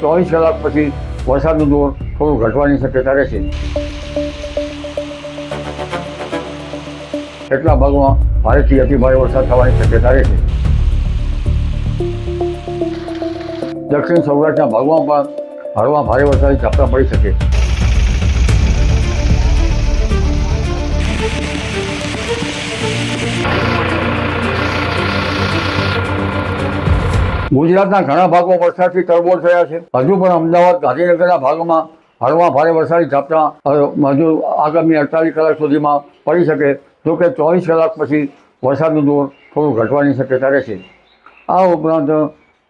24 કલાક પછી વરસાદનું જોર થોડું ઘટવાની શક્યતા રહેશે। કેટલાક ભાગોમાં ભારેથી અતિભારે વરસાદ થવાની શક્યતા રહેશે। દક્ષિણ સૌરાષ્ટ્રના ભાગોમાં પણ હળવા ભારે વરસાદી ઝાપટા પડી શકે। ગુજરાતના ઘણા ભાગો વરસાદથી તરબોળ થયા છે। હજુ પણ અમદાવાદ, ગાંધીનગરના ભાગોમાં હળવા ભારે વરસાદી ઝાપટા હજુ આગામી 48 કલાક સુધીમાં પડી શકે। જોકે 24 કલાક પછી વરસાદનું જોર થોડું ઘટવાની શક્યતા રહેશે। આ ઉપરાંત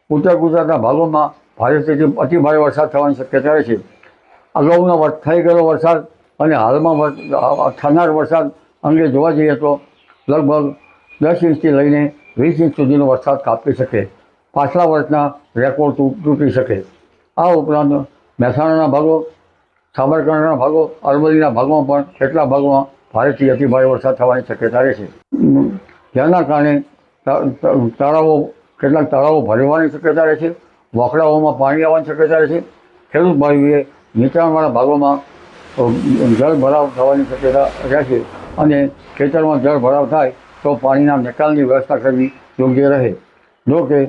ઉત્તર ગુજરાતના ભાગોમાં ભારેથી અતિભારે વરસાદ થવાની શક્યતા રહેશે। અગાઉના થઈ ગયેલો વરસાદ અને હાલમાં થનાર વરસાદ અંગે જોવા જઈએ તો લગભગ 10 ઇંચથી લઈને 20 ઇંચ સુધીનો વરસાદ કાપી શકે। પાછલા વર્ષના રેકોર્ડ તૂટી શકે। આ ઉપરાંત મહેસાણાના ભાગો, સાબરકાંઠાના ભાગો, અરવલ્લીના ભાગોમાં પણ કેટલાક ભાગોમાં ભારેથી અતિભારે વરસાદ થવાની શક્યતા રહેશે। જેના કારણે કેટલાક તળાવો ભરવાની શક્યતા રહેશે। વોકડાઓમાં પાણી આવવાની શક્યતા રહેશે। ખેડૂત ભાઈઓએ નીચાણવાળા ભાગોમાં જળ ભરાવ થવાની શક્યતા રહેશે અને ખેતરમાં જળ ભરાવ થાય તો પાણીના નિકાલની વ્યવસ્થા કરવી યોગ્ય રહે। જો કે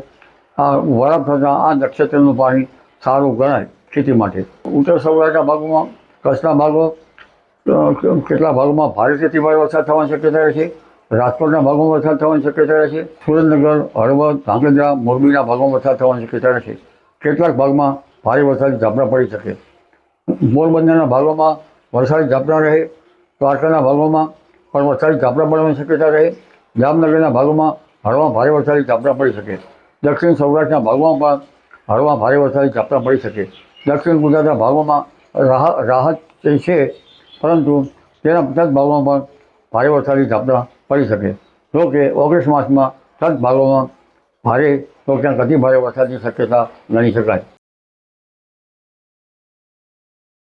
આ વરાપ થતાં આ નક્ષત્રનું પાણી સારું ગણાય ખેતી માટે। ઉત્તર સૌરાષ્ટ્રના ભાગોમાં, કચ્છના ભાગો, કેટલાક ભાગોમાં ભારેથી અતિભારે વરસાદ થવાની શક્યતા રહેશે। રાજકોટના ભાગોમાં વરસાદ થવાની શક્યતા રહેશે। સુરેન્દ્રનગર, હળવદ, ધાંગધ્રા, મોરબીના ભાગોમાં વરસાદ થવાની શક્યતા રહેશે। કેટલાક ભાગમાં ભારે વરસાદી ઝાપટા પડી શકે। પોરબંદરના ભાગોમાં વરસાદી ઝાપટા રહે। દ્વારકાના ભાગોમાં પણ વરસાદી ઝાપટા પડવાની શક્યતા રહે। જામનગરના ભાગોમાં હળવા ભારે વરસાદી ઝાપટા પડી શકે। દક્ષિણ સૌરાષ્ટ્રના ભાગોમાં પણ હળવા ભારે વરસાદી ઝાપટા પડી શકે। દક્ષિણ ગુજરાતના ભાગોમાં રાહત છે, પરંતુ તેના 50 ભાગોમાં પણ ભારે વરસાદી ઝાપટા પડી શકે। જો કે ઓગસ્ટ માસમાં 7 ભાગોમાં ભારે તો ક્યાંક અતિભારે વરસાદની શક્યતા ગણી શકાય।